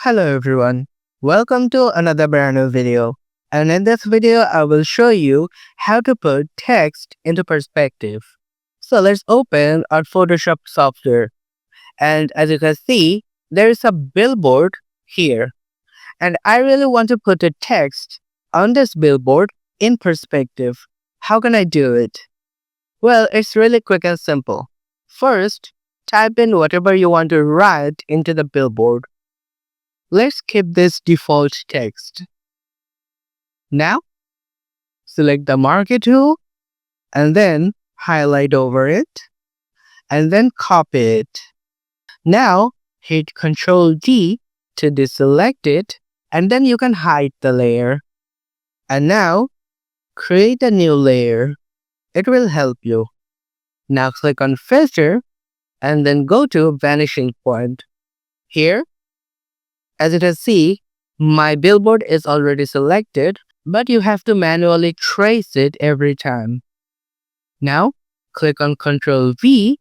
Hello everyone, welcome to another brand new video. And in this video, I will show you how to put text into perspective. So let's open our Photoshop software. And as you can see, there is a billboard here. And I really want to put a text on this billboard in perspective. How can I do it? Well, it's really quick and simple. First, type in whatever you want to write into the billboard. Let's keep this default text. Now, select the marquee tool and then highlight over it and then copy it. Now, hit Ctrl D to deselect it and then you can hide the layer. And now, create a new layer. It will help you. Now click on Filter and then go to Vanishing Point. Here, as you can see, my billboard is already selected, but you have to manually trace it every time. Now, click on Ctrl V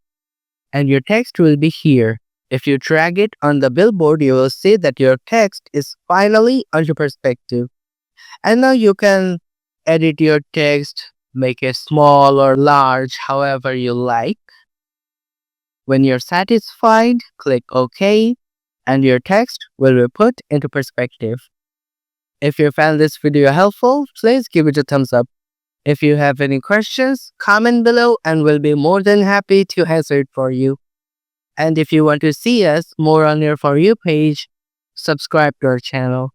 and your text will be here. If you drag it on the billboard, you will see that your text is finally under perspective. And now you can edit your text, make it small or large, however you like. When you're satisfied, click OK and your text will be put into perspective. If you found this video helpful, please give it a thumbs up. If you have any questions, comment below and we'll be more than happy to answer it for you. And if you want to see us more on your For You page, subscribe to our channel.